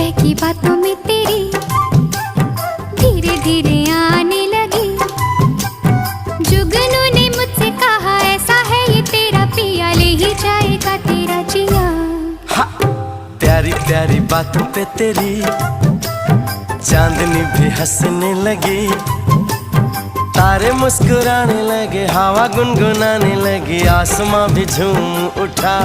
बहकी बातों में तेरी धीरे धीरे आने लगी। जुगनू ने मुझसे कहा ऐसा है ये तेरा पिया, ले ही जाएगा तेरा जिया। प्यारी प्यारी बातों पे तेरी चांदनी भी हंसने लगी, तारे मुस्कुराने लगे, हवा गुनगुनाने लगी, आसमां भी झूम उठा।